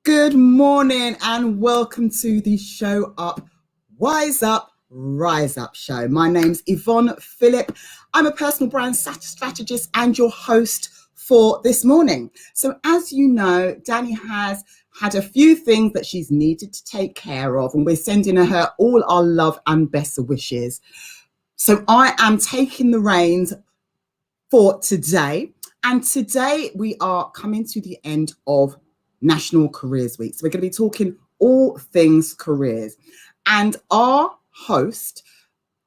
Good morning and welcome to the Show Up, Wise Up, Rise Up show. My name's Yvonne Phillip. I'm a personal brand strategist and your host for this morning. So as you know, Danny has had a few things that she's needed to take care of, and we're sending her all our love and best wishes. So I am taking the reins for today. And today we are coming to the end of National Careers Week. So we're going to be talking all things careers. And our host,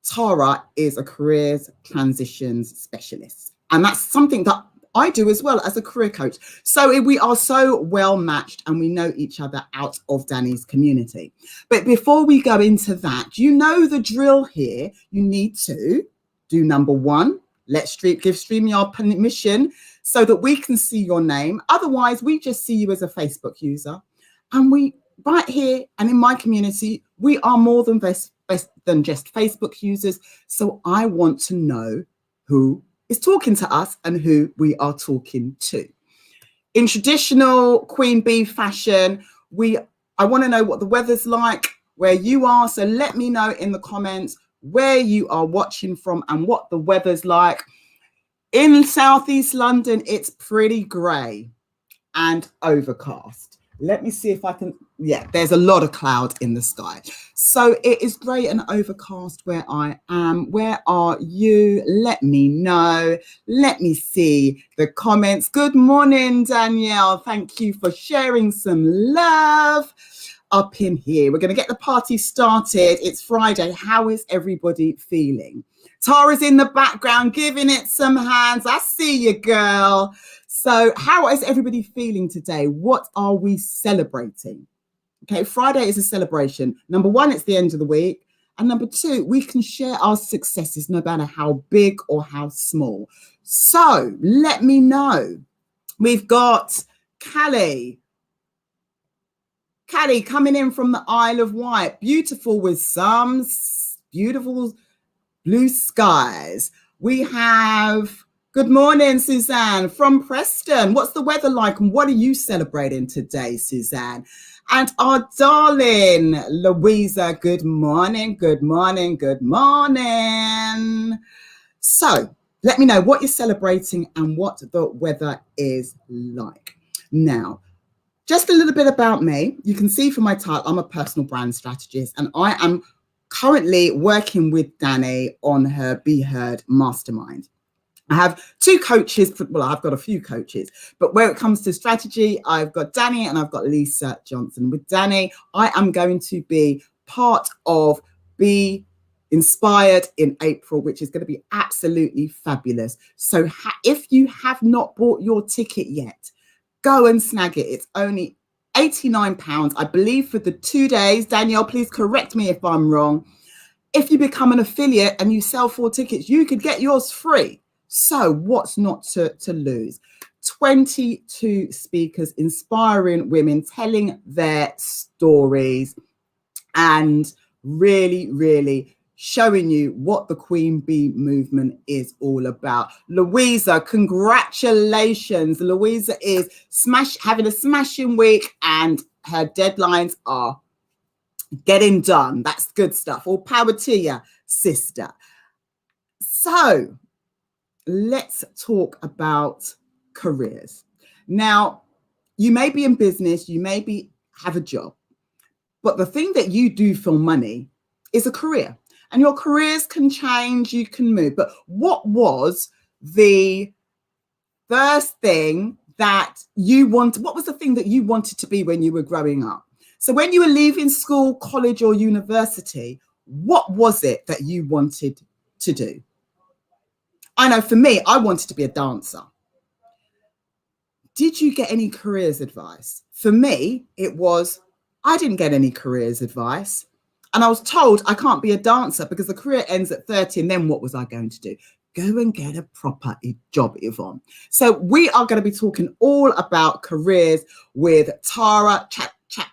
Tara, is a careers transitions specialist. And that's something that I do as well as a career coach. So we are so well matched and we know each other out of Danny's community. But before we go into that, you know the drill here. You need to do number one. Let's give StreamYard permission so that we can see your name. Otherwise, we just see you as a Facebook user. And we, right here and in my community, we are more than just Facebook users. So I want to know who is talking to us and who we are talking to. In traditional Queen Bee fashion, I want to know what the weather's like where you are. So let me know in the comments where you are watching from and what the weather's like. In Southeast London, it's pretty grey and overcast. Let me see if I can, yeah, there's a lot of cloud in the sky. So it is grey and overcast where I am. Where are you? Let me know. Let me see the comments. Good morning, Danielle. Thank you for sharing some love up in here. We're going to get the party started. It's Friday. How is everybody feeling? Tara's in the background giving it some hands. I see you, girl. So how is everybody feeling today? What are we celebrating? Okay, Friday is a celebration. Number one, it's the end of the week. And number two, we can share our successes no matter how big or how small. So let me know. We've got Callie coming in from the Isle of Wight. Beautiful with some beautiful blue skies. We have, good morning, Suzanne from Preston. What's the weather like and what are you celebrating today, Suzanne? And our darling Louisa, good morning, good morning, good morning. So let me know what you're celebrating and what the weather is like. Now, just a little bit about me. You can see from my title, I'm a personal brand strategist and I am currently working with Danny on her Be Heard Mastermind. I have two coaches. Well, I've got a few coaches, but where it comes to strategy, I've got Danny and I've got Lisa Johnson. With Danny, I am going to be part of Be Inspired in April, which is going to be absolutely fabulous. So if you have not bought your ticket yet, go and snag it. It's only £89, I believe, for the 2 days. Danielle, please correct me if I'm wrong. If you become an affiliate and you sell 4 tickets, you could get yours free. So what's not to lose? 22 speakers, inspiring women, telling their stories and really, really showing you what the Queen Bee movement is all about. Louisa, congratulations. Louisa is having a smashing week and her deadlines are getting done. That's good stuff. All power to you, sister. So let's talk about careers. Now, you may be in business, you may have a job, but the thing that you do for money is a career. And your careers can change, you can move. But what was the first thing that you wanted? What was the thing that you wanted to be when you were growing up? So when you were leaving school, college, or university, what was it that you wanted to do? I know for me, I wanted to be a dancer. Did you get any careers advice? For me, it was, I didn't get any careers advice. And I was told I can't be a dancer because the career ends at 30. And then what was I going to do? Go and get a proper job, Yvonne. So we are going to be talking all about careers with Tara Chatzakis.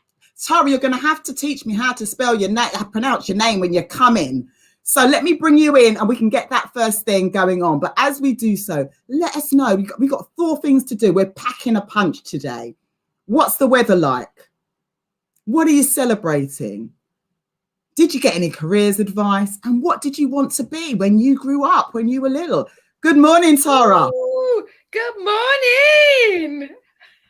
Tara, you're going to have to teach me how to spell your name, pronounce your name when you come in. So let me bring you in and we can get that first thing going on. But as we do so, let us know. We've got 4 things to do. We're packing a punch today. What's the weather like? What are you celebrating? Did you get any careers advice? And what did you want to be when you grew up, when you were little? Good morning, Tara. Ooh, good morning.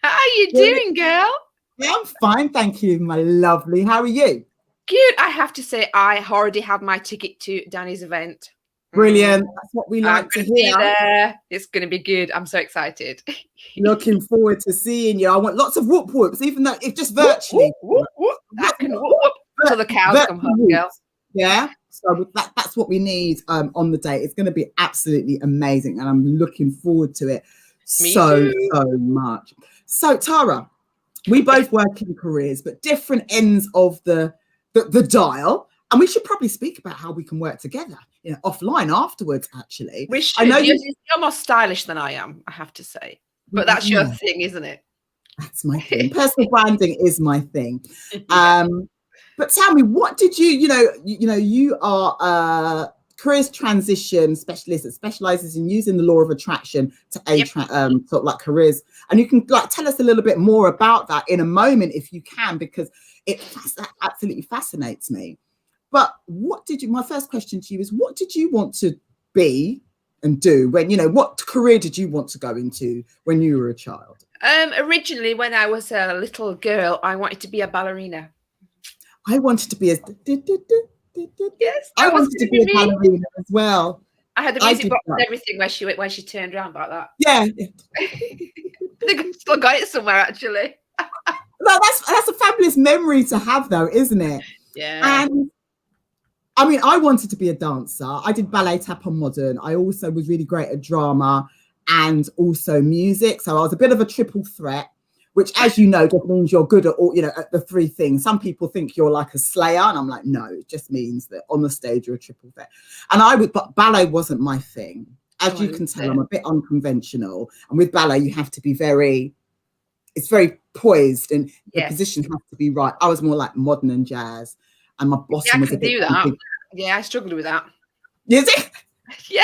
How are you doing, girl? Yeah, I'm fine, thank you, my lovely. How are you? Good. I have to say, I already have my ticket to Danny's event. Brilliant. That's what we like to hear. There. It's going to be good. I'm so excited. Looking forward to seeing you. I want lots of whoop whoops, even though it's just virtually. Whoop, whoop, whoop. I can whoop, whoop until the cows come home, girl. Yeah. So that's what we need on the day. It's going to be absolutely amazing, and I'm looking forward to it so much. So Tara, we both work in careers, but different ends of the dial. And we should probably speak about how we can work together, offline afterwards, actually. We should. I know you're more stylish than I am, I have to say. But that's your thing, isn't it? That's my thing. Personal branding is my thing. But tell me, what did you are a careers transition specialist that specializes in using the law of attraction to sort of like careers. And you can tell us a little bit more about that in a moment, if you can, because that absolutely fascinates me. But my first question to you is, what did you want to be and do when, what career did you want to go into when you were a child? Originally, when I was a little girl, I wanted to be a ballerina. I wanted to be a... Yes, I wanted to be a ballerina as well. I had the music box and everything when she turned around like that. Yeah. I think I've still got it somewhere, actually. No, that's a fabulous memory to have, though, isn't it? Yeah. And I mean, I wanted to be a dancer. I did ballet, tap on modern. I also was really great at drama and also music. So I was a bit of a triple threat, which, as you know, just means you're good at all, at the 3 things. Some people think you're like a slayer, and I'm like, no, it just means that on the stage you're a triple threat. And but ballet wasn't my thing. As you can tell, I'm a bit unconventional. And with ballet, you have to be it's very poised, and the position has to be right. I was more like modern and jazz, and my bosom was a bit... Yeah, I struggled with that. Is it? Yeah,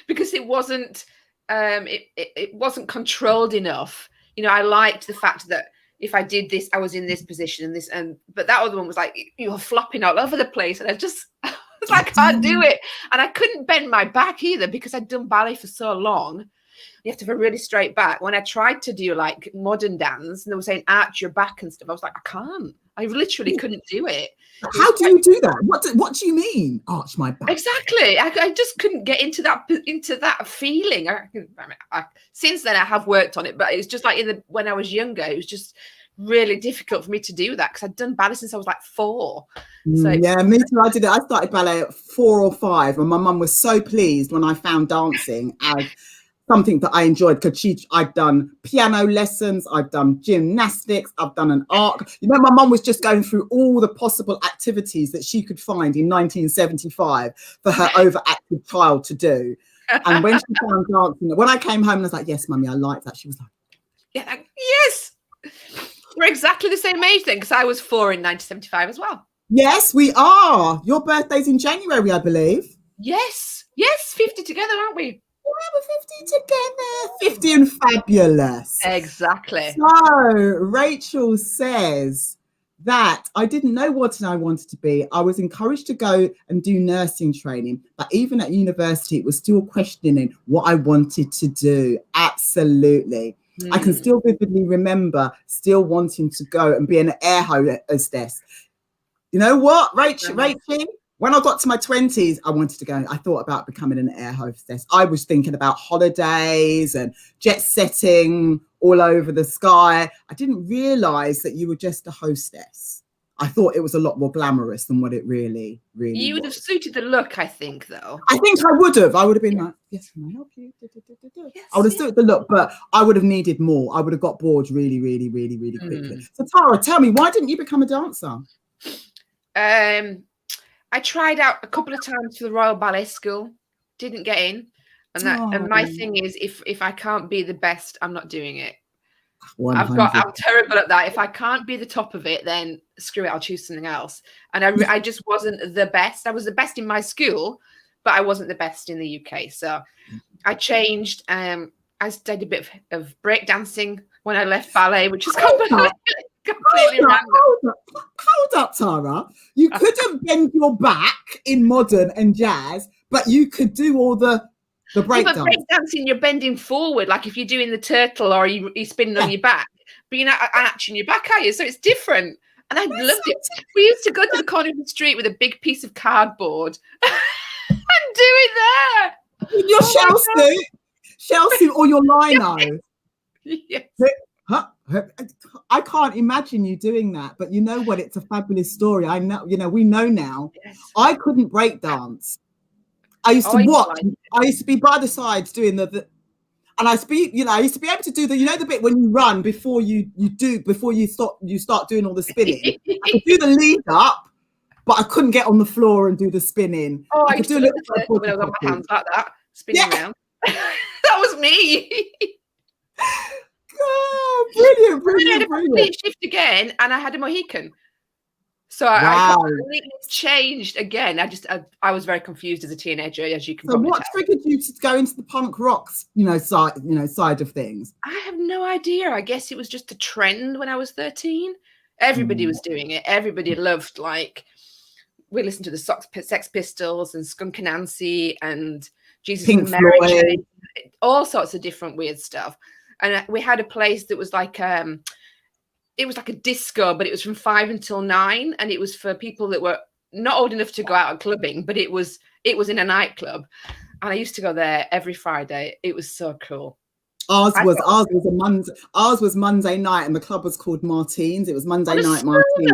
because it wasn't, it wasn't controlled enough. I liked the fact that if I did this, I was in this position but that other one was like, you were flopping all over the place. And I was like, I can't do it. And I couldn't bend my back either because I'd done ballet for so long. You have to have a really straight back. When I tried to do like modern dance and they were saying arch your back and stuff, I was like, I can't. I literally couldn't do it. How do you do that? What do you mean, arch my back? Exactly. I just couldn't get into that feeling. Since then, I have worked on it, but it's just like when I was younger, it was just really difficult for me to do that because I'd done ballet since I was like 4. So yeah, me too. I did it. I started ballet at 4 or 5, and my mum was so pleased when I found dancing as something that I enjoyed, because I'd done piano lessons, I've done gymnastics, I've done an art. My mum was just going through all the possible activities that she could find in 1975 for her overactive child to do. And when she found dancing, when I came home, I was like, yes, mummy, I like that. She was like, yeah, yes. We're exactly the same age then, because I was 4 in 1975 as well. Yes, we are. Your birthday's in January, I believe. Yes, 50 together, aren't we? Yeah, we're 50 together. 50 and fabulous. Exactly. So Rachel says that I didn't know what I wanted to be. I was encouraged to go and do nursing training, but even at university, it was still questioning what I wanted to do. Absolutely. I can still vividly remember still wanting to go and be an air hostess. You know what, Rachel? When I got to my 20s, I wanted to go. I thought about becoming an air hostess. I was thinking about holidays and jet setting all over the sky. I didn't realize that you were just a hostess. I thought it was a lot more glamorous than what it really was. You would have suited the look, I think, though. I think I would have. I would have been like, yes, can I help you? Yes, I would have suited the look, but I would have needed more. I would have got bored really quickly. So Tara, tell me, why didn't you become a dancer? I tried out a couple of times for the Royal Ballet School, didn't get in. And my thing is, if I can't be the best, I'm not doing it. 100. I'm terrible at that. If I can't be the top of it, then screw it, I'll choose something else. And I just wasn't the best. I was the best in my school, but I wasn't the best in the UK. So I changed. I did a bit of breakdancing when I left ballet, which is completely random. Hold up, Tara. You couldn't bend your back in modern and jazz, but you could do all the breakdance. But breakdancing, you're bending forward, like if you're doing the turtle or you're spinning on your back, but you're not arching your back, are you? So it's different. And I loved it. We used to go to the corner of the street with a big piece of cardboard and do it there. With your shell suit or your lino. Yes. I can't imagine you doing that, but you know what? It's a fabulous story. I know, we know now. Yes. I couldn't break dance. I used to watch. I used to be by the sides doing and I used to be able to do the bit when you run before you start doing all the spinning. I could do the lead up, but I couldn't get on the floor and do the spinning. Oh, I used to do it when I was on my hands like that, spinning around. That was me. Oh, brilliant. I had a complete shift again, and I had a Mohican. So I completely changed again. I was very confused as a teenager, as you can probably tell. So what triggered you to go into the punk rocks, side of things? I have no idea. I guess it was just a trend when I was 13. Everybody was doing it. Everybody loved, we listened to the Sex Pistols and Skunk Anansie and Jesus Pink and Mary Floyd. all sorts of different weird stuff. And we had a place that was it was like a disco, but it was from 5 until 9, and it was for people that were not old enough to go out clubbing, but it was in a nightclub, and I used to go there every Friday. It was so cool. Ours was Monday night, and the club was called Martins. It was Monday night Martins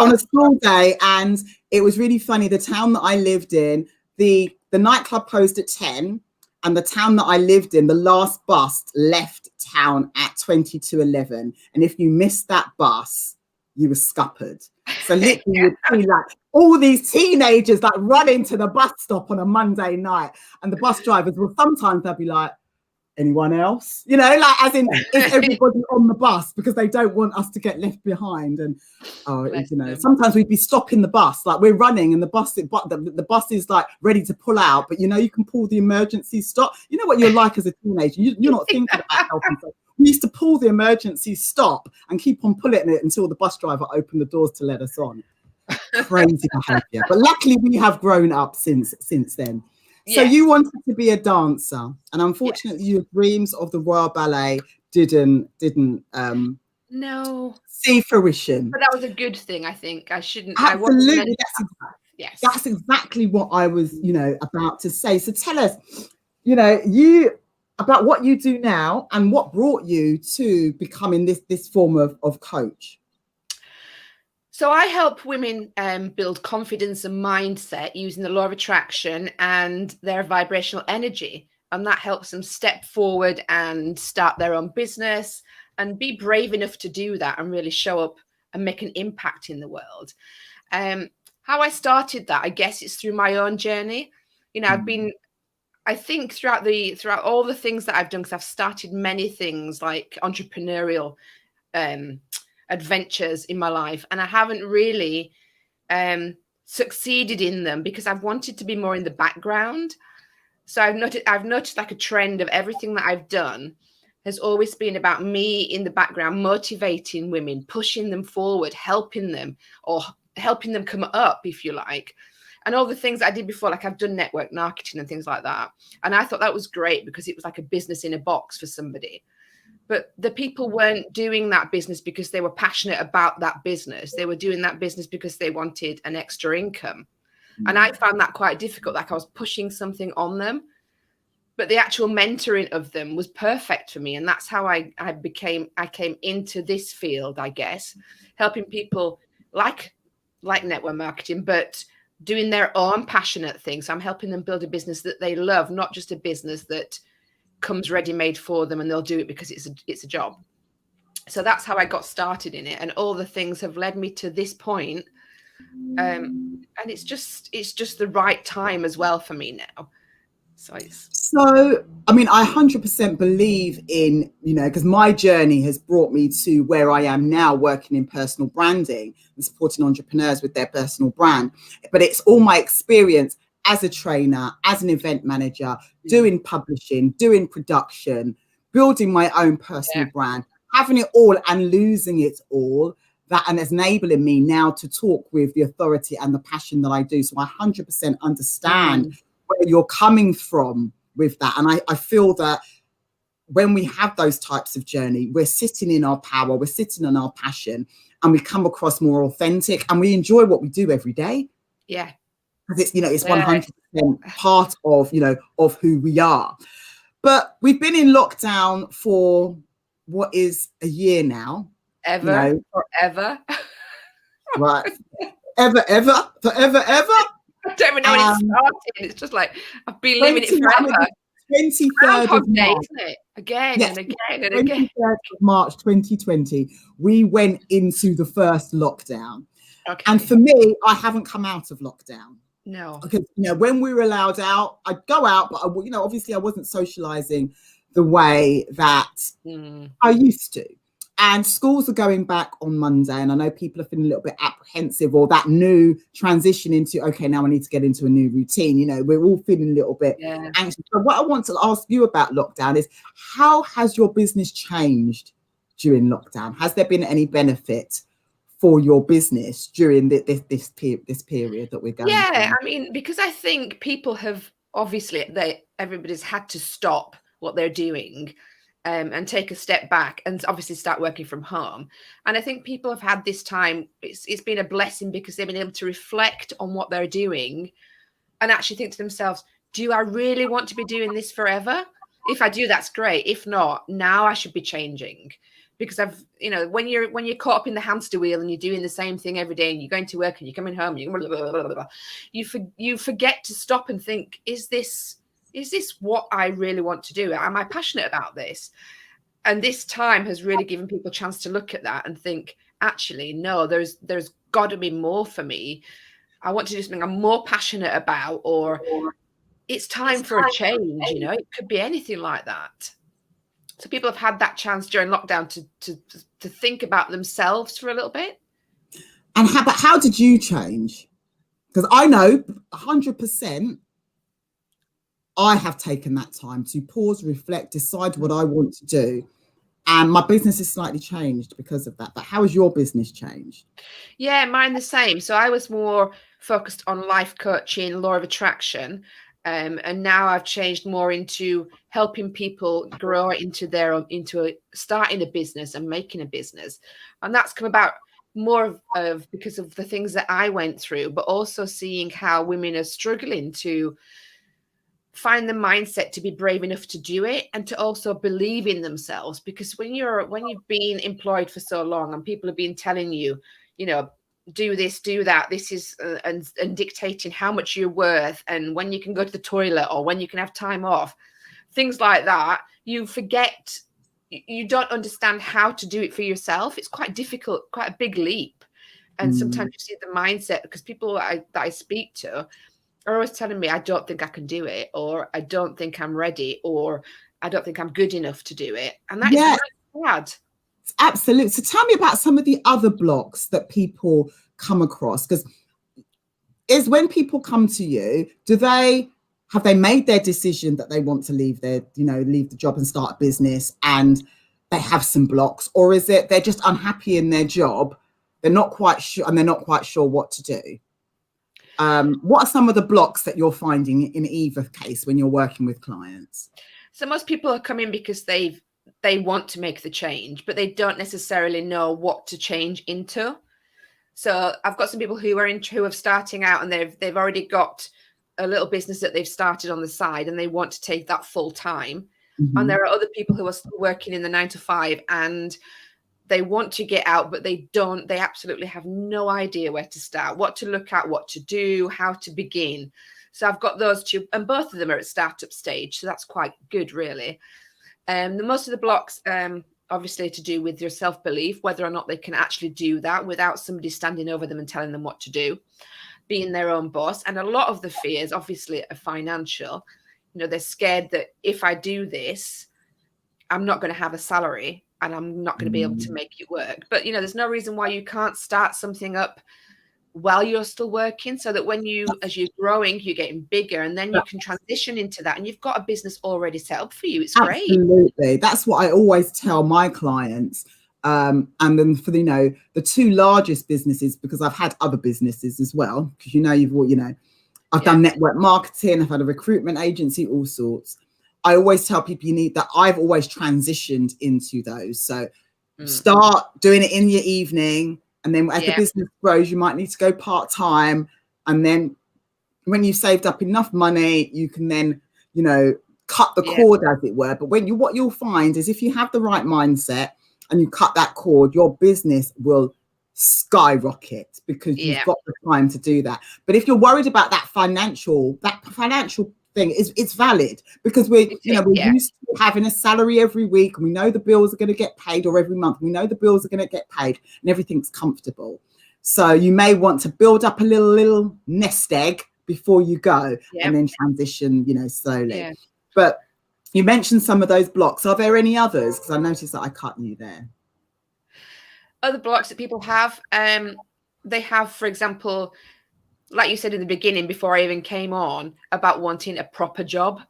on a school day, and it was really funny. The town that I lived in, the nightclub closed at 10. And the town that I lived in, the last bus left town at 20 to 11. And if you missed that bus, you were scuppered. So literally you'd see all these teenagers run into the bus stop on a Monday night. And the bus drivers will sometimes they'll be like, anyone else? As in, is everybody on the bus? Because they don't want us to get left behind. And sometimes we'd be stopping the bus, we're running, and the bus is ready to pull out, but you can pull the emergency stop. You know what you're like as a teenager. You're not thinking about helping. So we used to pull the emergency stop and keep on pulling it until the bus driver opened the doors to let us on. Crazy behaviour. But luckily we have grown up since then. So you wanted to be a dancer, and unfortunately your dreams of the Royal Ballet didn't see fruition. But that was a good thing, I think. I shouldn't. Absolutely. That's exactly what I was, about to say. So tell us, about what you do now and what brought you to becoming this form of coach. So I help women build confidence and mindset using the law of attraction and their vibrational energy. And that helps them step forward and start their own business and be brave enough to do that and really show up and make an impact in the world. How I started that, I guess it's through my own journey. I think throughout all the things that I've done, because I've started many things like entrepreneurial adventures in my life, and I haven't really succeeded in them because I've wanted to be more in the background. So I've noticed a trend of everything that I've done has always been about me in the background, motivating women, pushing them forward, helping them come up, if you like. And all the things I did before, I've done network marketing and things like that. And I thought that was great because it was like a business in a box for somebody. But the people weren't doing that business because they were passionate about that business. They were doing that business because they wanted an extra income. And I found that quite difficult. I was pushing something on them. But the actual mentoring of them was perfect for me. And that's how I came into this field, I guess, helping people like network marketing, but doing their own passionate things. So I'm helping them build a business that they love, not just a business that comes ready-made for them and they'll do it because it's a job. So that's how I got started in it. And all the things have led me to this point And it's just the right time as well for me now. So, I mean, I 100% believe in, because my journey has brought me to where I am now, working in personal branding and supporting entrepreneurs with their personal brand. But it's all my experience as a trainer, as an event manager, doing publishing, doing production, building my own personal brand, having it all and losing it all. And it's enabling me now to talk with the authority and the passion that I do. So I 100% understand where you're coming from with that. And I feel that when we have those types of journey, we're sitting in our power, we're sitting in our passion, and we come across more authentic, and we enjoy what we do every day. Yeah. Because it's 100% part of, of who we are. But we've been in lockdown for what is a year now. Forever. Right. Forever. I don't even know when it started. It's just like I've been living it forever. 23rd of March, isn't it? Again and again and again. 23rd of March 2020, we went into the first lockdown. Okay. And for me, I haven't come out of lockdown. No. Because when we were allowed out, I'd go out, but obviously I wasn't socializing the way that I used to. And schools are going back on Monday, and I know people are feeling a little bit apprehensive, or that new transition into, okay, now I need to get into a new routine. We're all feeling a little bit anxious. But what I want to ask you about lockdown is, how has your business changed during lockdown? Has there been any benefit for your business during this period that we're going through? I mean, because I think people have everybody's had to stop what they're doing. And take a step back and obviously start working from home. And I think people have had this time, it's been a blessing because they've been able to reflect on what they're doing and actually think to themselves, do I really want to be doing this forever? If I do, that's great. If not, now I should be changing. Because when you're caught up in the hamster wheel and you're doing the same thing every day and you're going to work and you're coming home, and you forget to stop and think, is this what I really want to do? Am I passionate about this? And this time has really given people a chance to look at that and think, actually, no, there's got to be more for me. I want to do something I'm more passionate about, or it's time for a change. It could be anything like that. So people have had that chance during lockdown to think about themselves for a little bit. And how did you change? Because I know 100%. I have taken that time to pause, reflect, decide what I want to do. And my business is slightly changed because of that. But how has your business changed? Yeah, mine the same. So I was more focused on life coaching, law of attraction. And now I've changed more into helping people grow into starting a business and making a business. And that's come about more of because of the things that I went through, but also seeing how women are struggling to find the mindset to be brave enough to do it and to also believe in themselves. Because when you've been employed for so long and people have been telling you, do this, do that, this is and dictating how much you're worth and when you can go to the toilet or when you can have time off, things like that, you forget, you don't understand how to do it for yourself. It's quite difficult, quite a big leap. And sometimes you see the mindset, because people that I speak to are always telling me, I don't think I can do it, or I don't think I'm ready, or I don't think I'm good enough to do it. And that is really bad. Absolutely. So tell me about some of the other blocks that people come across, because is when people come to you, have they made their decision that they want to leave the job and start a business, and they have some blocks, or is it they're just unhappy in their job, they're not quite sure, and they're not quite sure what to do? What are some of the blocks that you're finding in either case when you're working with clients? So most people are coming because they want to make the change, but they don't necessarily know what to change into. So I've got some people who are starting out, and they've already got a little business that they've started on the side, and they want to take that full time. Mm-hmm. And there are other people who are still working in the 9 to 5, and they want to get out, but they absolutely have no idea where to start, what to look at, what to do, how to begin. So I've got those two, and both of them are at startup stage. So that's quite good, really. Most of the blocks, obviously to do with your self-belief, whether or not they can actually do that without somebody standing over them and telling them what to do, being their own boss. And a lot of the fears obviously are financial. They're scared that if I do this, I'm not going to have a salary and I'm not going to be able to make it work. But, there's no reason why you can't start something up while you're still working, so that as you're growing, you're getting bigger, and then you can transition into that and you've got a business already set up for you. It's great. Absolutely. That's what I always tell my clients. And then for the two largest businesses, because I've had other businesses as well, because I've done network marketing, I've had a recruitment agency, all sorts. I always tell people I've always transitioned into those. So start doing it in your evening, and then as the business grows, you might need to go part-time. And then when you've saved up enough money, you can then, cut the cord, as it were. But what you'll find is if you have the right mindset and you cut that cord, your business will skyrocket because you've got the time to do that. But if you're worried about that financial thing, it's valid, because we're used to having a salary every week, and we know the bills are going to get paid, or every month we know the bills are going to get paid, and everything's comfortable. So you may want to build up a little nest egg before you go, and then transition, slowly. But you mentioned some of those blocks. Are there any others? Because I noticed that I cut you there. Other blocks that people have, they have, for example, like you said in the beginning, before I even came on, about wanting a proper job.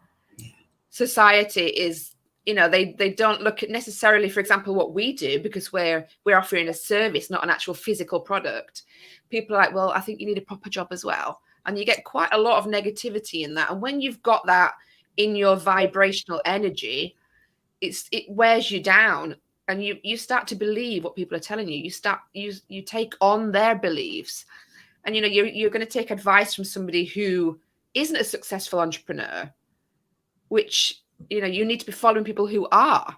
Society is, they don't look at necessarily, for example, what we do, because we're offering a service, not an actual physical product. People are like, well, I think you need a proper job as well. And you get quite a lot of negativity in that. And when you've got that in your vibrational energy, it wears you down, and you start to believe what people are telling you. You take on their beliefs. And, you're going to take advice from somebody who isn't a successful entrepreneur, which, you need to be following people who are,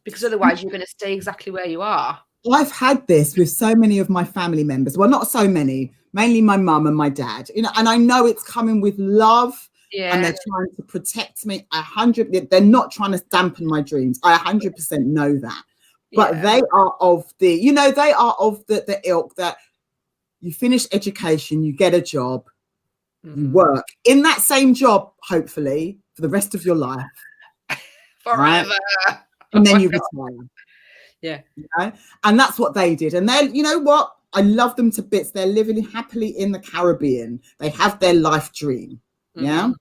because otherwise you're going to stay exactly where you are. I've had this with so many of my family members. Well, not so many, mainly my mum and my dad, and I know it's coming with love, and they're trying to protect me. They're not trying to dampen my dreams. I 100% know that. But they are of the ilk that you finish education, you get a job, you work in that same job, hopefully, for the rest of your life. Forever. Right? And then you retire. Yeah. And that's what they did. And they're, what? I love them to bits. They're living happily in the Caribbean. They have their life dream. Yeah.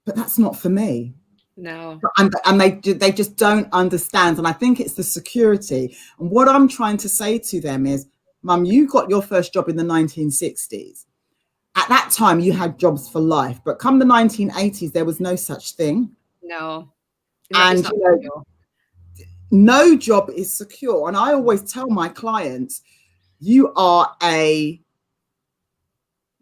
But that's not for me. No. And they just don't understand. And I think it's the security. And what I'm trying to say to them is, Mum, you got your first job in the 1960s. At that time, you had jobs for life. But come the 1980s, there was no such thing. No. And no job is secure. And I always tell my clients, you are a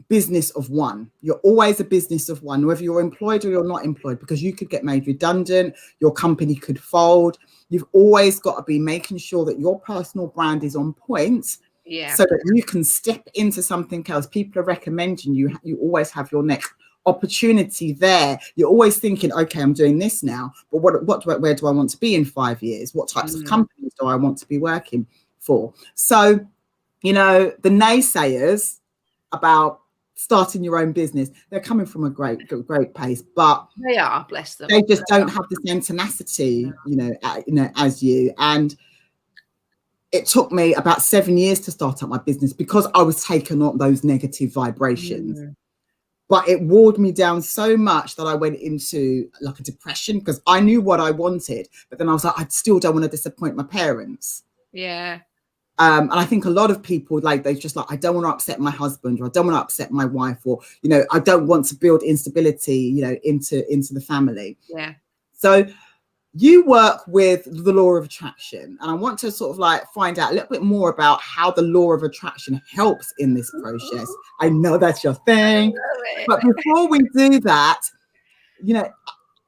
business of one. You're always a business of one, whether you're employed or you're not employed, because you could get made redundant. Your company could fold. You've always got to be making sure that your personal brand is on point. Yeah. So that you can step into something else. People are recommending you. You always have your next opportunity there. You're always thinking, okay, I'm doing this now, but where do I want to be in 5 years? What types of companies do I want to be working for? So, the naysayers about starting your own business, they're coming from a great place, but they are, bless them. They just don't have the same tenacity, as you. And it took me about 7 years to start up my business because I was taking on those negative vibrations. But it wore me down so much that I went into like a depression, because I knew what I wanted, but then I was like, I still don't want to disappoint my parents. Yeah. And I think a lot of people, they just I don't want to upset my husband, or I don't want to upset my wife, or, I don't want to build instability, into the family. Yeah. So you work with the law of attraction, and I want to sort of find out a little bit more about how the law of attraction helps in this process. I know that's your thing, but before we do that,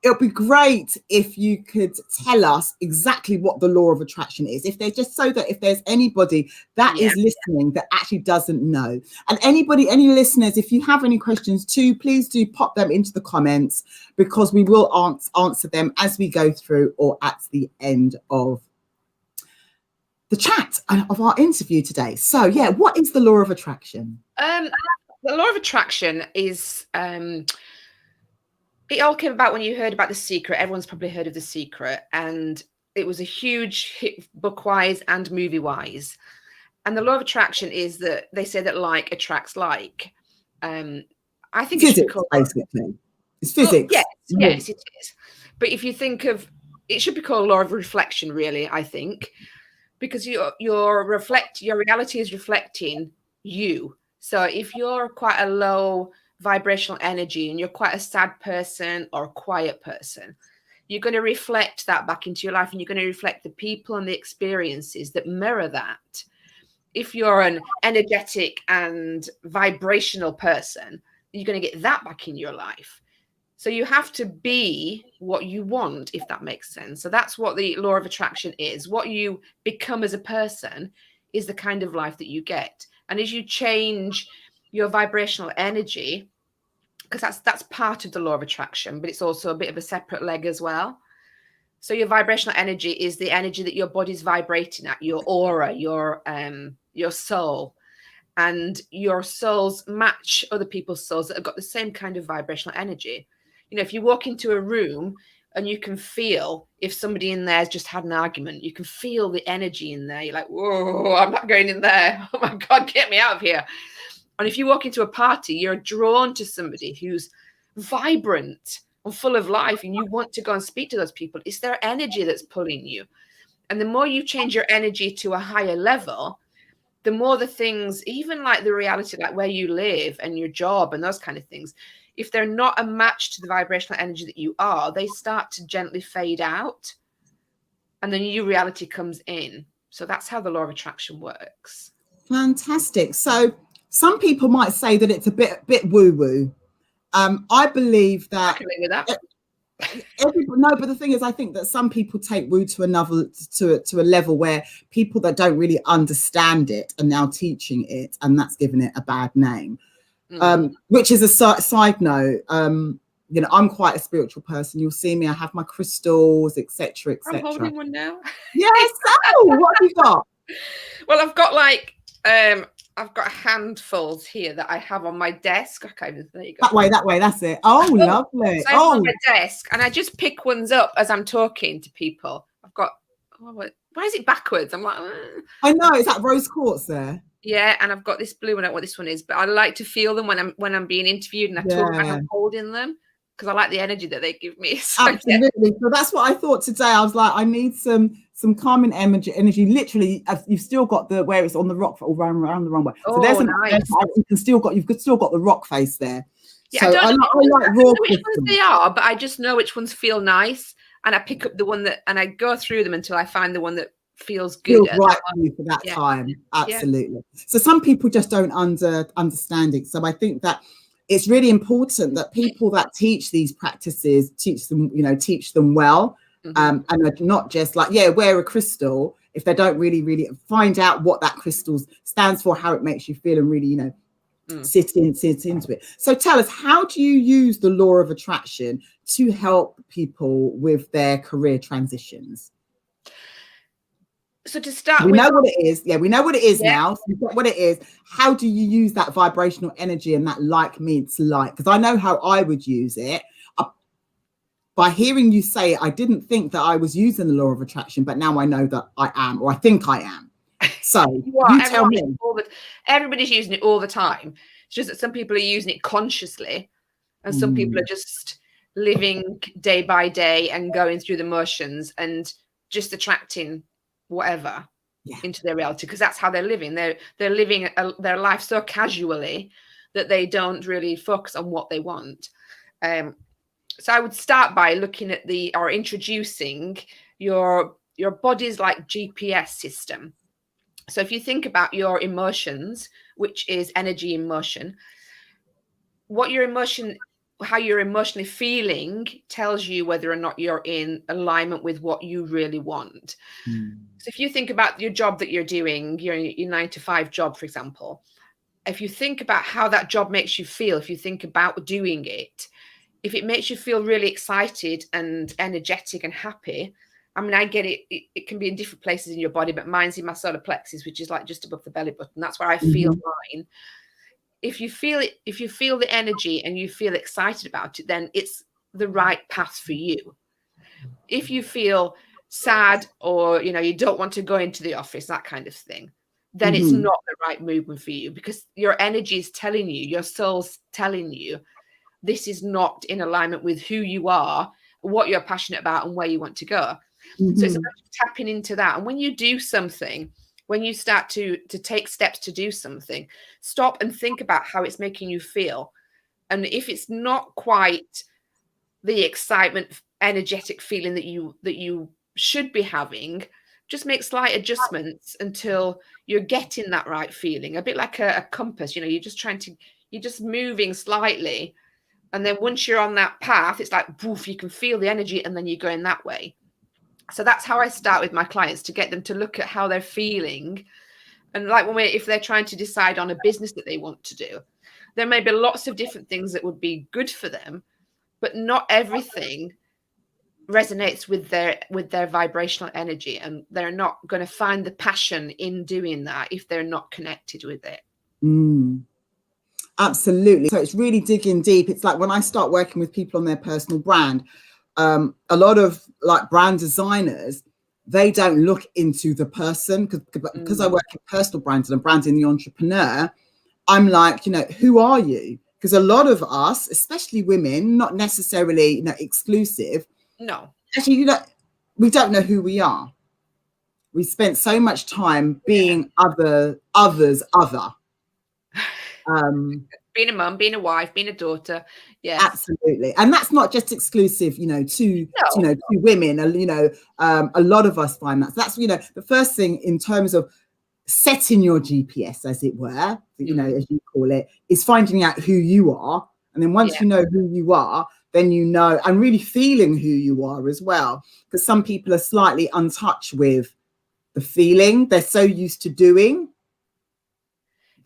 it'll be great if you could tell us exactly what the law of attraction is. If there's anybody that is listening that actually doesn't know, and any listeners, if you have any questions too, please do pop them into the comments, because we will answer them as we go through or at the end of the chat of our interview today. So yeah, what is the law of attraction? The law of attraction is it all came about when you heard about The Secret. Everyone's probably heard of The Secret, and it was a huge hit book-wise and movie-wise. And the law of attraction is that they say that like attracts like. I think physics, basically. It's physics. Well, yes, it is. But if you think of it, should be called law of reflection, really. I think because your reality is reflecting you. So if you're quite a low vibrational energy and you're quite a sad person or a quiet person, you're going to reflect that back into your life, and you're going to reflect the people and the experiences that mirror that. If you're an energetic and vibrational person, you're going to get that back in your life. So you have to be what you want, if that makes sense. So that's what the law of attraction is. What you become as a person is the kind of life that you get. And as you change your vibrational energy, because that's part of the law of attraction, but it's also a bit of a separate leg as well. So your vibrational energy is the energy that your body's vibrating at, your aura, your soul. And your souls match other people's souls that have got the same kind of vibrational energy. You know, if you walk into a room and you can feel if somebody in there has just had an argument, you can feel the energy in there. You're like, whoa, I'm not going in there. Oh my God, get me out of here. And if you walk into a party, you're drawn to somebody who's vibrant and full of life, and you want to go and speak to those people. It's their energy that's pulling you. And the more you change your energy to a higher level, the more the things, even like the reality, like where you live and your job and those kind of things, if they're not a match to the vibrational energy that you are, they start to gently fade out, and the new reality comes in. So that's how the law of attraction works. Fantastic. So some people might say that it's a bit woo-woo. I believe that. I can live with that. No, but the thing is, I think that some people take woo to a level where people that don't really understand it are now teaching it, and that's giving it a bad name. Which is a side note. You know, I'm quite a spiritual person. You'll see me. I have my crystals, etc., etc. I'm holding one now. Yes. Oh, what have you got? Well, I've got I've got handfuls here that I have on my desk. Okay, there you go. That way. That's it. Oh, lovely. So I have them on my desk, and I just pick ones up as I'm talking to people. I've got. Why is it backwards? I'm like. I know. Is that rose quartz there? Yeah, and I've got this blue one. I don't know what this one is, but I like to feel them when I'm being interviewed, and I talk and I'm holding them because I like the energy that they give me. So, absolutely. Yeah. So that's what I thought today. I was like, I need some calming energy. Literally, you've still got the where it's on the rock or around the runway. So there's nice. You've still got the rock face there. Yeah, so I don't know which ones they are, but I just know which ones feel nice, and I pick up the one and I go through them until I find the one that feels good right for that time. Absolutely. So some people just don't understand it. So I think that it's really important that people that teach these practices teach them well. And not just like, wear a crystal if they don't really find out what that crystal stands for, how it makes you feel, and really, sit into it. So tell us, how do you use the law of attraction to help people with their career transitions? So to start, we know what it is. Yeah, we know what it is now. So we've got what it is. How do you use that vibrational energy and that like means like? Because I know how I would use it. By hearing you say it, I didn't think that I was using the law of attraction, but now I know that I am, or I think I am. So you tell me. Everybody's using it all the time. It's just that some people are using it consciously, and some people are just living day by day and going through the motions and just attracting whatever into their reality, because that's how they're living. They're living their life so casually that they don't really focus on what they want. So I would start by looking at introducing your body's like GPS system. So if you think about your emotions, which is energy in motion, how you're emotionally feeling tells you whether or not you're in alignment with what you really want. So if you think about your job that you're doing, your 9-to-5 job, for example, if you think about how that job makes you feel, if you think about doing it, if it makes you feel really excited and energetic and happy, I mean, I get it. It can be in different places in your body, but mine's in my solar plexus, which is like just above the belly button. That's where I feel mine. If you feel it, if you feel the energy and you feel excited about it, then it's the right path for you. If you feel sad or, you don't want to go into the office, that kind of thing, then it's not the right movement for you, because your energy is telling you, your soul's telling you, this is not in alignment with who you are, what you're passionate about, and where you want to go. So it's about tapping into that. And when you do something, when you start to take steps to do something, stop and think about how it's making you feel. And if it's not quite the excitement, energetic feeling that you should be having, just make slight adjustments until you're getting that right feeling. A bit like a compass, you're just moving slightly. And then once you're on that path, it's like, woof, you can feel the energy, and then you're going that way. So that's how I start with my clients, to get them to look at how they're feeling. And like if they're trying to decide on a business that they want to do, there may be lots of different things that would be good for them, but not everything resonates with their vibrational energy, and they're not going to find the passion in doing that if they're not connected with it. Absolutely. So it's really digging deep. It's like when I start working with people on their personal brand, a lot of like brand designers, they don't look into the person, because I work in personal brands and I'm branding the entrepreneur. I'm like, who are you? Because a lot of us, especially women, not necessarily exclusive. No, actually, we don't know who we are. We spent so much time being others. Being a mum, being a wife, being a daughter. Yeah, absolutely. And that's not just exclusive, to women. A lot of us find that. So that's, the first thing in terms of setting your GPS, as it were, as you call it, is finding out who you are. And then once you know who you are, then and really feeling who you are as well. Because some people are slightly untouched with the feeling. They're so used to doing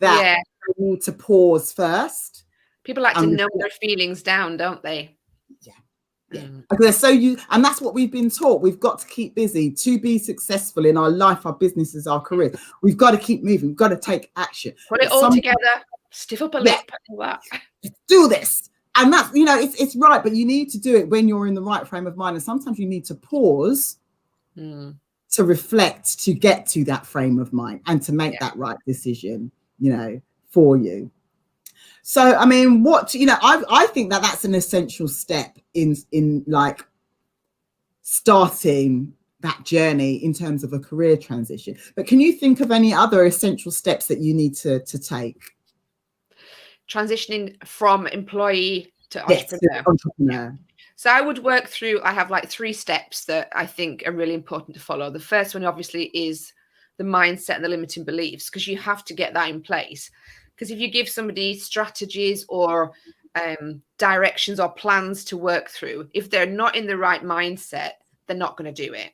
that they need to pause first. People like to numb their feelings down, don't they? Yeah. Because they're so used, and that's what we've been taught. We've got to keep busy to be successful in our life, our businesses, our career. We've got to keep moving. We've got to take action. Put it all together. Stiff up a lip. Do this. And that's, it's right, but you need to do it when you're in the right frame of mind. And sometimes you need to pause to reflect, to get to that frame of mind and to make that right decision, for you. So, I mean, I think that's an essential step in like starting that journey in terms of a career transition. But can you think of any other essential steps that you need to take? Transitioning from employee to entrepreneur. So I would work through, I have like 3 steps that I think are really important to follow. The first one obviously is the mindset and the limiting beliefs, because you have to get that in place. Because if you give somebody strategies or directions or plans to work through, if they're not in the right mindset, they're not going to do it,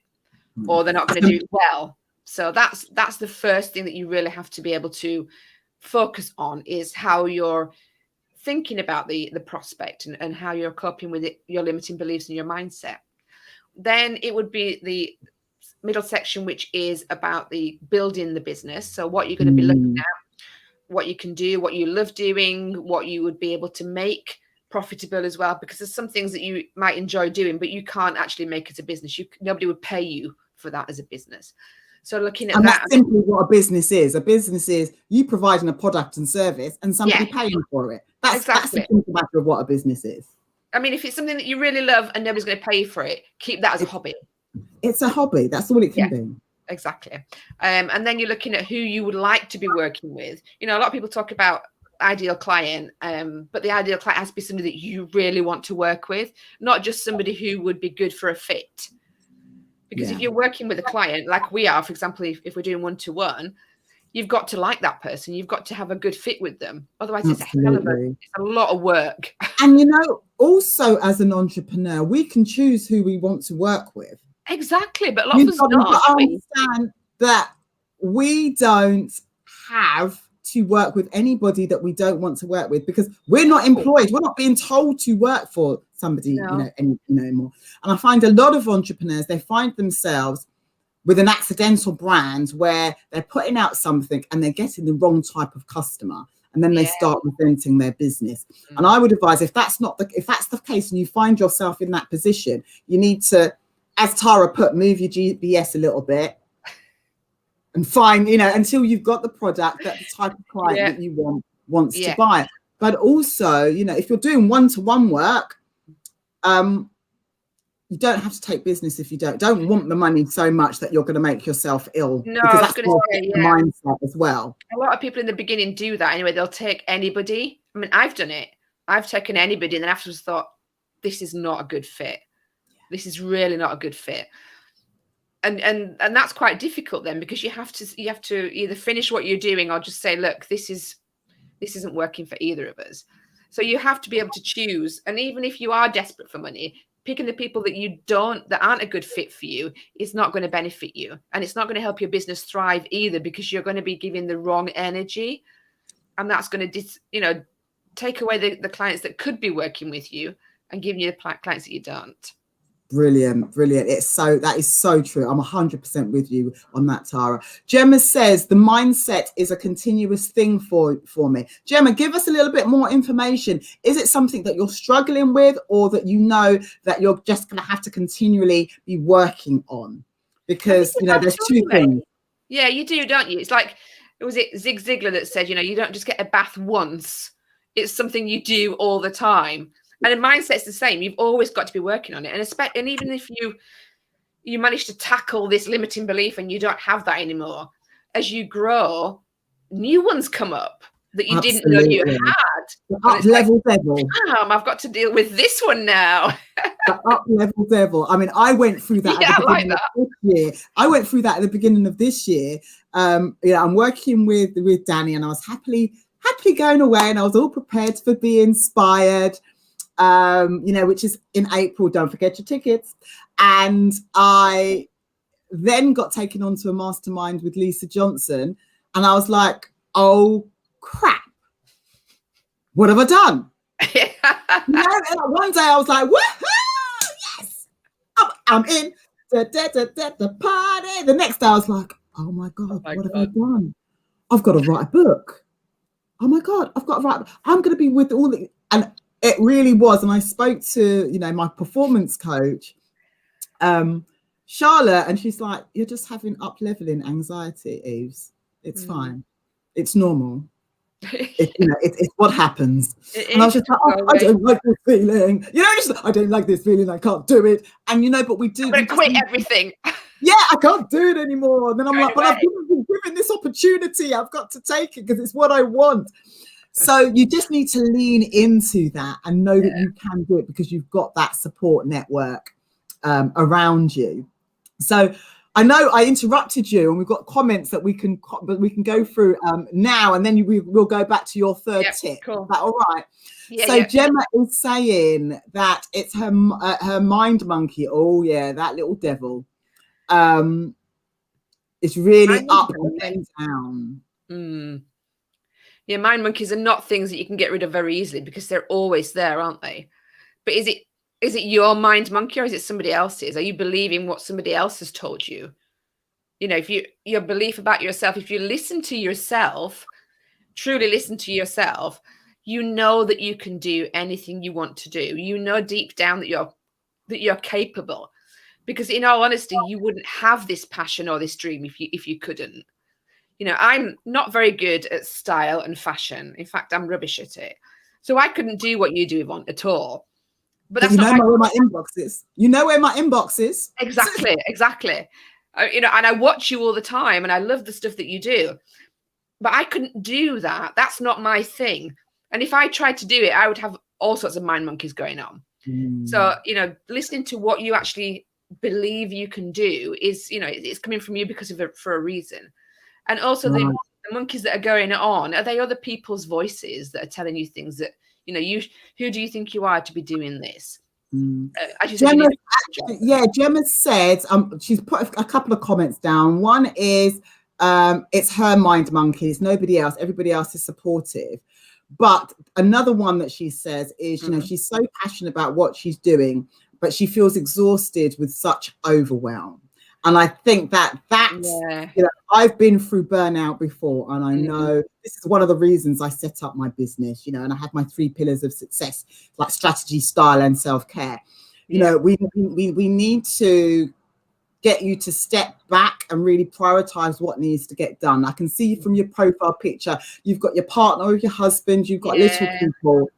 or they're not going to do it well. So that's the first thing that you really have to be able to focus on, is how you're thinking about the prospect and how you're coping with it, your limiting beliefs and your mindset. Then it would be the middle section, which is about the building the business. So what you're going to be looking at, what you can do, what you love doing, what you would be able to make profitable as well, because there's some things that you might enjoy doing, but you can't actually make as a business. Nobody would pay you for that as a business. So looking at that. That's simply what a business is. A business is you providing a product and service and somebody paying for it. That's the simple matter of what a business is. I mean, if it's something that you really love and nobody's going to pay you for it, keep that as a hobby. It's a hobby. That's all it can be. Exactly. And then you're looking at who you would like to be working with. A lot of people talk about ideal client, but the ideal client has to be somebody that you really want to work with, not just somebody who would be good for a fit. Because if you're working with a client like we are, for example, if we're doing one-to-one, you've got to like that person. You've got to have a good fit with them. Otherwise, it's a lot of work. And, also as an entrepreneur, we can choose who we want to work with. Exactly. But a lot of us don't. Understand that we don't have to work with anybody that we don't want to work with, because we're not employed. We're not being told to work for somebody, anymore. And I find a lot of entrepreneurs, they find themselves with an accidental brand where they're putting out something and they're getting the wrong type of customer. And then they start resenting their business. And I would advise, if that's the case and you find yourself in that position, you need to, as Tara put, move your GPS a little bit and find, until you've got the product that the type of client that you wants to buy. But also, if you're doing one-to-one work, you don't have to take business if you don't want the money so much that you're going to make yourself ill. No, because I was going to say, the mindset as well. A lot of people in the beginning do that anyway. They'll take anybody. I mean, I've done it. I've taken anybody and then afterwards thought, this is not a good fit. This is really not a good fit. And that's quite difficult then, because you have to either finish what you're doing or just say, look, this isn't working for either of us. So you have to be able to choose. And even if you are desperate for money, picking the people that aren't a good fit for you is not going to benefit you. And it's not going to help your business thrive either, because you're going to be giving the wrong energy. And that's going to, take away the clients that could be working with you and giving you the clients that you don't. Brilliant. That is so true. I'm 100% with you on that, Tara. Gemma says the mindset is a continuous thing for me. Gemma, give us a little bit more information. Is it something that you're struggling with, or that that you're just going to have to continually be working on? Because there's two things. Yeah, you do, don't you? It's like, was it Zig Ziglar that said, you don't just get a bath once. It's something you do all the time. And a mindset's the same. You've always got to be working on it. And even if you manage to tackle this limiting belief and you don't have that anymore, as you grow, new ones come up that you didn't know you had. Up-level devil. Damn, I've got to deal with this one now. The up-level devil. I mean, I went through that at the beginning of this year. I went through that at the beginning of this year. I'm working with Danny, and I was happily going away, and I was all prepared to be inspired. Which is in April. Don't forget your tickets. And I then got taken onto a mastermind with Lisa Johnson, and I was like, oh crap, what have I done? One day I was like, woohoo, yes, I'm in the party. The next day I was like, oh my God, what have I done? I've got to write a book. Oh my God, I've got to write. I'm going to be with all the, and it really was. And I spoke to, my performance coach, Charlotte, and she's like, you're just having up-leveling anxiety, Eves. It's fine. It's normal. It's what happens. And I was just like, I don't like this feeling. I don't like this feeling. I can't do it. And, but we do. I'm going to quit everything. Yeah, I can't do it anymore. And then I'm like, but I've been given this opportunity. I've got to take it because it's what I want. So you just need to lean into that and know that you can do it, because you've got that support network around you. So I know I interrupted you, and we've got comments that we can go through now, and then we'll go back to your third tip. Cool. Is that all right? Yeah, so Gemma is saying that it's her mind monkey. Oh yeah, that little devil. It's really up and then down. Yeah, mind monkeys are not things that you can get rid of very easily, because they're always there, aren't they? But is it your mind monkey, or is it somebody else's? Are you believing what somebody else has told you? If your belief about yourself, if you listen to yourself, truly listen to yourself, you know that you can do anything you want to do. You know deep down that you're capable, because in all honesty, you wouldn't have this passion or this dream if you couldn't. I'm not very good at style and fashion. In fact, I'm rubbish at it. So I couldn't do what you do, Yvonne, at all. But that's where my inbox is. You know where my inbox is. Exactly. And I watch you all the time, and I love the stuff that you do. But I couldn't do that. That's not my thing. And if I tried to do it, I would have all sorts of mind monkeys going on. So, listening to what you actually believe you can do is, it's coming from you for a reason. And also the monkeys that are going on, are they other people's voices that are telling you things that, who do you think you are to be doing this? Gemma said, she's put a couple of comments down. One is It's her mind monkeys, nobody else. Everybody else is supportive. But another one that she says is, you know, she's so passionate about what she's doing, but she feels exhausted with such overwhelm. And I think that's, you know, I've been through burnout before, and I know this is one of the reasons I set up my business, you know, and I have my 3 pillars of success, like strategy, style, and self-care. You know, we need to get you to step back and really prioritize what needs to get done. I can see from your profile picture, you've got your partner or your husband, you've got little people.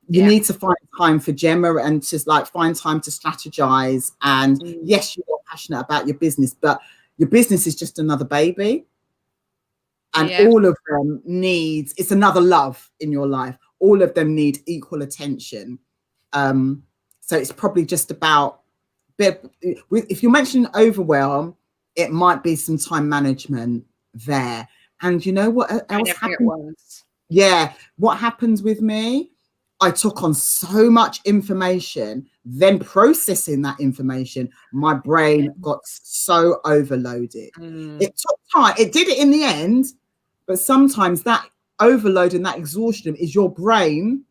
You need to find time for Gemma and just like find time to strategize. And yes, you're passionate about your business, but your business is just another baby. And all of them needs, it's another love in your life. All of them need equal attention. So it's probably just about, if you mention overwhelm, it might be some time management there. And you know what else happens? Yeah, what happens with me? I took on so much information, then processing that information, my brain got so overloaded. It took time. It did it in the end, but sometimes that overload and that exhaustion is your brain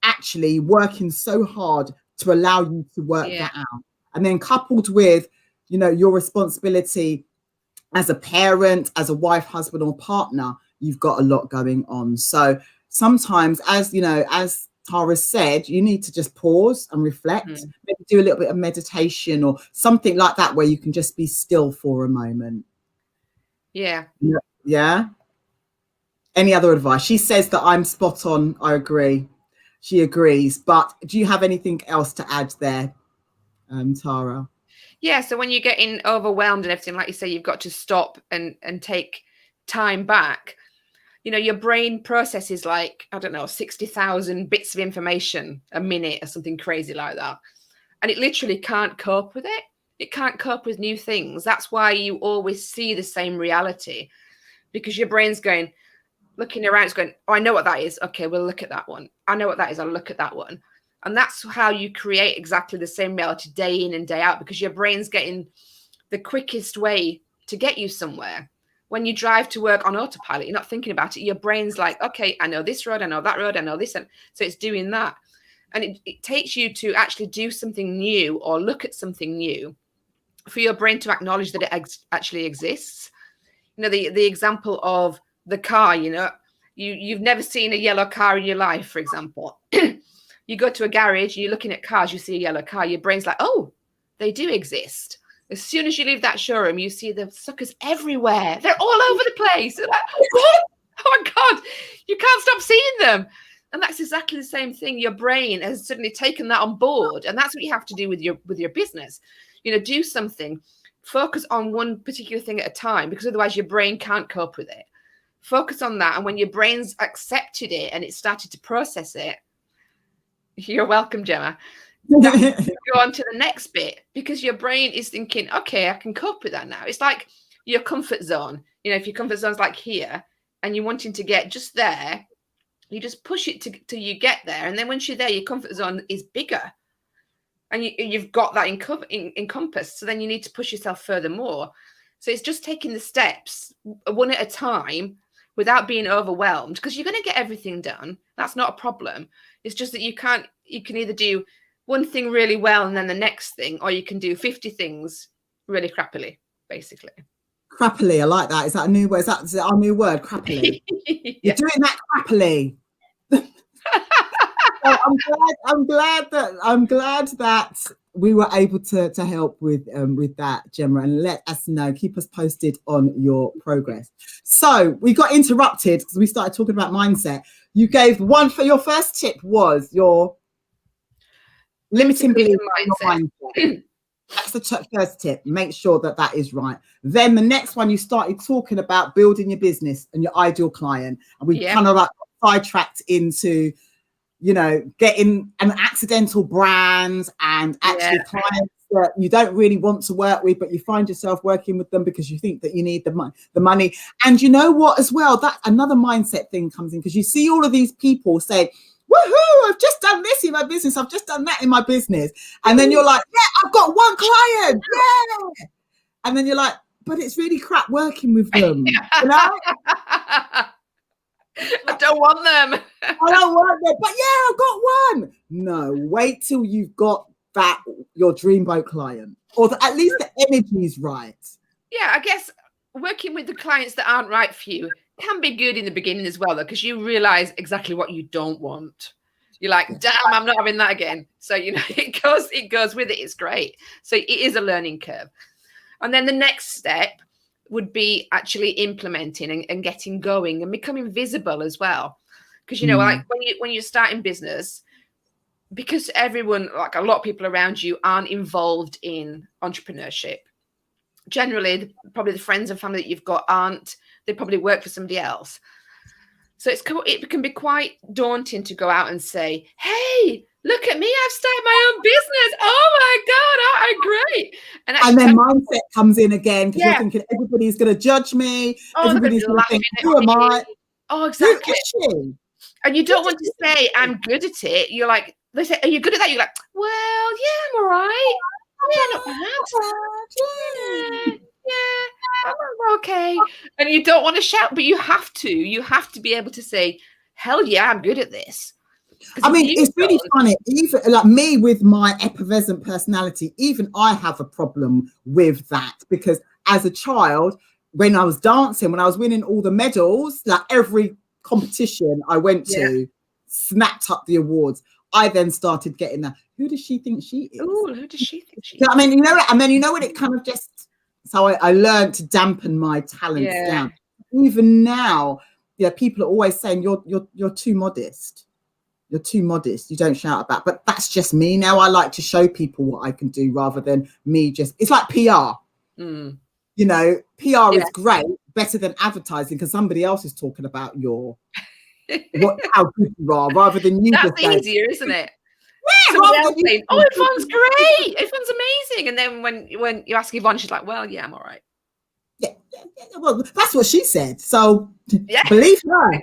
actually working so hard to allow you to work that out. And then coupled with, you know, your responsibility as a parent, as a wife, husband, or partner, you've got a lot going on. So sometimes, as you know, as Tara said, you need to just pause and reflect, maybe do a little bit of meditation or something like that, where you can just be still for a moment. Yeah. Any other advice? She says that I'm spot on. I agree. She agrees. But do you have anything else to add there, Tara? Yeah, so when you're getting overwhelmed and everything, like you say, you've got to stop and take time back. You know, your brain processes like, I don't know, 60,000 bits of information a minute or something crazy like that. And it literally can't cope with it. It can't cope with new things. That's why you always see the same reality, because your brain's going, looking around, it's going, oh, I know what that is. Okay, we'll look at that one. I know what that is. I'll look at that one. And that's how you create exactly the same reality day in and day out, because your brain's getting the quickest way to get you somewhere. When you drive to work on autopilot, you're not thinking about it. Your brain's like, okay, I know this road, I know that road, I know this. And so it's doing that. And it takes you to actually do something new or look at something new for your brain to acknowledge that it actually exists. You know, the example of the car, you know, you've never seen a yellow car in your life, for example. You go to a garage, you're looking at cars, you see a yellow car, your brain's like, oh, they do exist. As soon as you leave that showroom, you see the suckers everywhere. They're all over the place. They're like, what? Oh my God, you can't stop seeing them. And that's exactly the same thing. Your brain has suddenly taken that on board. And that's what you have to do with your business. You know, do something, focus on one particular thing at a time, because otherwise your brain can't cope with it. Focus on that. And when your brain's accepted it and it started to process it, you're welcome, Gemma. Go on to the next bit, because your brain is thinking, okay, I can cope with that now. It's like your comfort zone. You know, if your comfort zone's like here and you're wanting to get just there, you just push it till you get there. And then once you're there, your comfort zone is bigger. And you've got that encompassed. So then you need to push yourself further more. So it's just taking the steps one at a time without being overwhelmed, because you're going to get everything done. That's not a problem. It's just that you can either do one thing really well and then the next thing, or you can do 50 things really crappily, basically. Crappily, I like that. Is that a new word? Is that our new word, crappily? You're doing that crappily. I'm glad that we were able to help with that, Gemma, and let us know. Keep us posted on your progress. So we got interrupted because we started talking about mindset. You gave one for your first tip was your limiting belief mindset. That's the first tip. Make sure that is right. Then the next one, you started talking about building your business and your ideal client, and we kind of like sidetracked into, you know, getting an accidental brand and actually clients that you don't really want to work with, but you find yourself working with them because you think that you need the money. And you know what, as well, that another mindset thing comes in, because you see all of these people say, woohoo, I've just done this in my business, I've just done that in my business. And then you're like, yeah, I've got one client. Yeah. And then you're like, but it's really crap working with them. You know? I don't want them. I don't want them, but yeah, I've got one. No, wait till you've got that, your dreamboat client, or at least the energy is right. Yeah, I guess working with the clients that aren't right for you can be good in the beginning as well, though, because you realize exactly what you don't want. You're like, damn, I'm not having that again. So, you know, it goes with it. It's great. So it is a learning curve. And then the next step would be actually implementing and getting going and becoming visible as well. Because, you know, like when you start in business, because everyone, like a lot of people around you aren't involved in entrepreneurship. Generally, probably the friends and family that you've got aren't. They probably work for somebody else. So it can be quite daunting to go out and say, hey, look at me, I've started my own business. Oh my God, I'm great. And then mindset comes in again, because you're thinking everybody's going to judge me. Everybody's going to think, who am I? Oh, exactly. Who is she? And you don't want to say, I'm good at it. You're like, they say, are you good at that? You're like, well, yeah, I'm all right. Yeah, not bad. Yeah, I'm okay. And you don't want to shout, but you have to be able to say, hell yeah, I'm good at this. I mean, it's really funny. Even like me with my effervescent personality, even I have a problem with that, because as a child, when I was dancing, when I was winning all the medals, like every competition I went to, snapped up the awards. I then started getting that. Who does she think she is? Oh, who does she think she is? I mean, you know, and then you know what, it kind of just. So I learned to dampen my talents down. Even now, people are always saying you're too modest. You're too modest. You don't shout about. But that's just me now. I like to show people what I can do rather than me just. It's like PR. You know, PR is great, better than advertising, because somebody else is talking about how good you are, rather than you. That's easier, isn't it? Yeah, saying, oh, Yvonne's great. Yvonne's amazing. And then when you ask Yvonne, she's like, well, yeah, I'm all right. Yeah. Well, that's what she said. So believe her.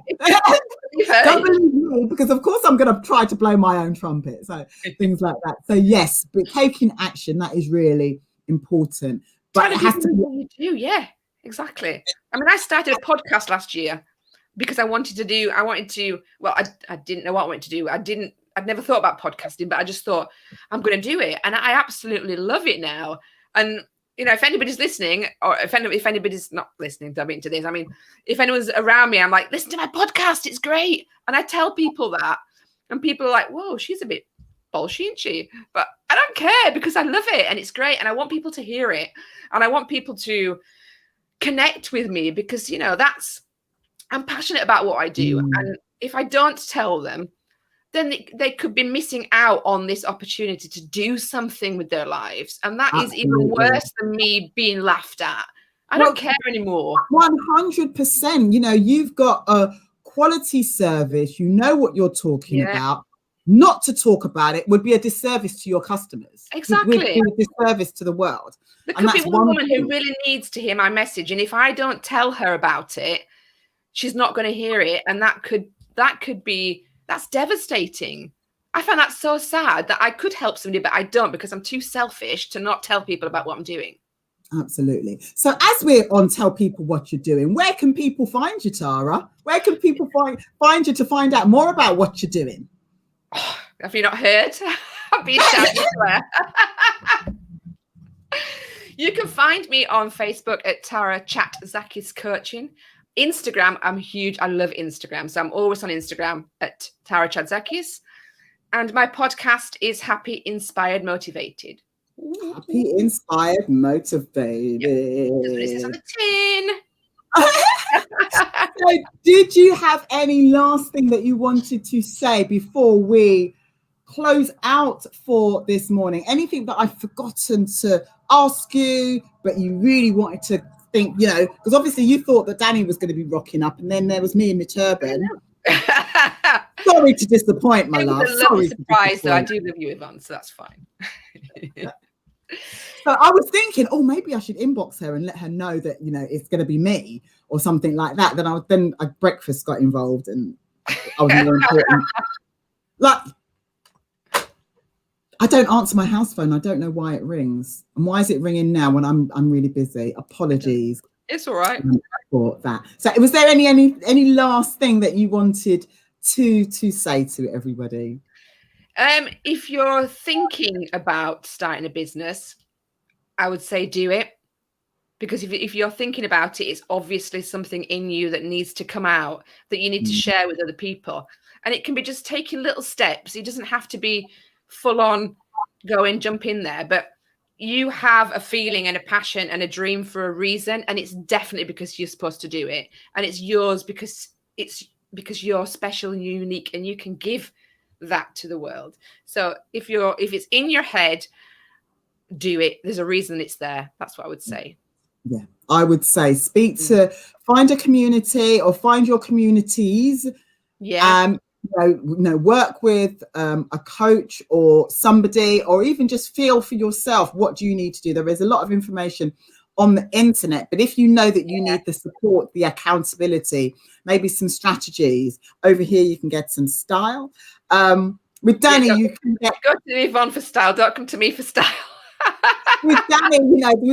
Don't believe me, because of course I'm going to try to blow my own trumpet. So things like that. So yes, but taking action, that is really important. But it has to be what you do. Yeah, exactly. I mean, I started a podcast last year because I didn't know what I wanted to do. I'd never thought about podcasting, but I just thought I'm going to do it. And I absolutely love it now. And, you know, if anybody's listening, or if anybody's not listening to this, I mean, if anyone's around me, I'm like, listen to my podcast. It's great. And I tell people that, and people are like, whoa, she's a bit bolshy, isn't she? But I don't care, because I love it and it's great. And I want people to hear it. And I want people to connect with me, because, you know, I'm passionate about what I do. And if I don't tell them, then they could be missing out on this opportunity to do something with their lives. And that is even worse than me being laughed at. I don't care anymore. 100%. You know, you've got a quality service. You know what you're talking about. Not to talk about it would be a disservice to your customers. Exactly. Would be a disservice to the world. There could be one woman who really needs to hear my message. And if I don't tell her about it, she's not going to hear it. And that's devastating. I find that so sad, that I could help somebody, but I don't, because I'm too selfish to not tell people about what I'm doing. Absolutely. So as we're on tell people what you're doing, where can people find you, Tara? Where can people find you to find out more about what you're doing? Oh, have you not heard? I've been shouting everywhere. You can find me on Facebook at Tara Chatzakis Coaching. Instagram, I'm huge. I love Instagram. So I'm always on Instagram at Tara Chatzakis. And my podcast is Happy, Inspired, Motivated. Happy, Inspired, Motivated. Yep. This is on the tin. So did you have any last thing that you wanted to say before we close out for this morning? Anything that I've forgotten to ask you, but you really wanted to think, you know, because obviously you thought that Danny was going to be rocking up, and then there was me in my turban. Sorry to disappoint, my love. It was a lovely surprise, though. I do love you, Yvonne, so that's fine. So I was thinking, oh, maybe I should inbox her and let her know that, you know, it's going to be me or something like that. Then breakfast got involved, and I was more important. Like, I don't answer my house phone. I don't know why it rings. And why is it ringing now when I'm really busy? Apologies It's all right. for that. So was there any last thing that you wanted to say to everybody? If you're thinking about starting a business, I would say do it. Because if you're thinking about it, it's obviously something in you that needs to come out, that you need to share with other people. And it can be just taking little steps. It doesn't have to be full on go and jump in there, but you have a feeling and a passion and a dream for a reason. And it's definitely because you're supposed to do it. And it's yours because you're special and unique and you can give that to the world. So if it's in your head, do it. There's a reason it's there. That's what I would say. Yeah, I would say find a community or find your communities. Yeah. Work with a coach or somebody, or even just feel for yourself. What do you need to do? There is a lot of information on the internet, but if you know that you need the support, the accountability, maybe some strategies over here, you can get some style. With Danny, you can go to Yvonne for style. Don't come to me for style. with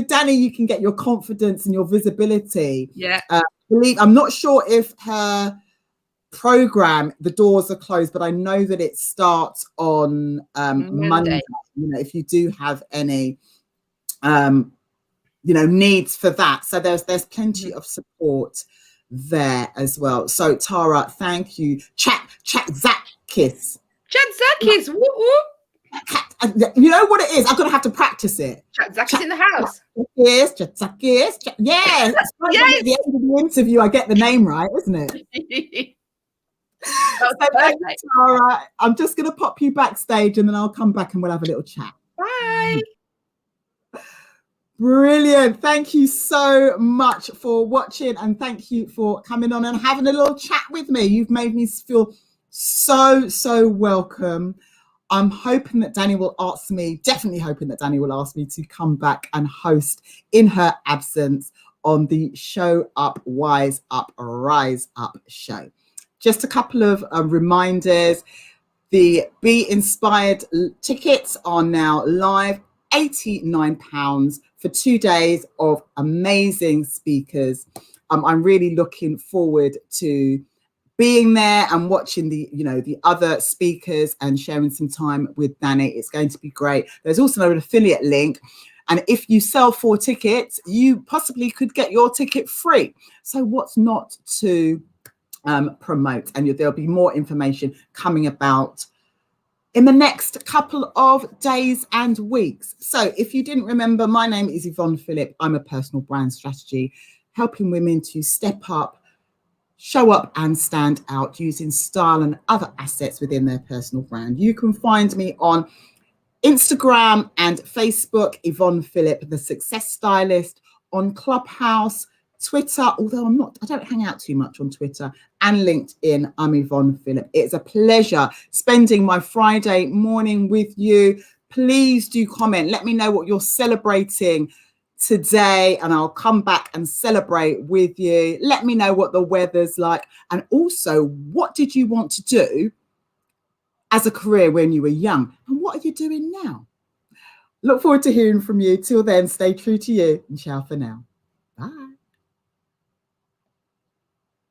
Danny, you can get your confidence and your visibility. Yeah. I'm not sure if her program, the doors are closed, but I know that it starts on Monday. If you do have any needs for that, so there's plenty of support there as well. So Tara, thank you. Chatzakis. Woo woo. You know what it is? I'm gonna have to practice it. Chatzakis in the house. Chatzakis. Yeah. At the end of the interview, I get the name right, isn't it? So thank you, Tara. I'm just gonna pop you backstage, and then I'll come back and we'll have a little chat. Bye. Brilliant. Thank you so much for watching, and thank you for coming on and having a little chat with me. You've made me feel so welcome. I'm hoping that Danny will ask me, definitely hoping that Danny will ask me to come back and host in her absence on the Show Up, Wise Up, Rise Up show. Just a couple of reminders. The Be Inspired tickets are now live, £89 for 2 days of amazing speakers. I'm really looking forward to being there and watching the other speakers and sharing some time with Danny. It's going to be great. There's also an affiliate link, and if you sell 4 tickets, you possibly could get your ticket free. So what's not to promote? And there'll be more information coming about in the next couple of days and weeks. So if you didn't remember, my name is Yvonne Phillip. I'm a personal brand strategy, helping women to step up, show up and stand out using style and other assets within their personal brand. You can find me on Instagram and Facebook, Yvonne Phillip, the Success Stylist, on Clubhouse, Twitter, although I don't hang out too much on Twitter, and LinkedIn, I'm Yvonne Phillip. It's a pleasure spending my Friday morning with you. Please do comment. Let me know what you're celebrating today, and I'll come back and celebrate with you. Let me know what the weather's like, and also what did you want to do as a career when you were young, and what are you doing now? Look forward to hearing from you. Till then, stay true to you, and ciao for now.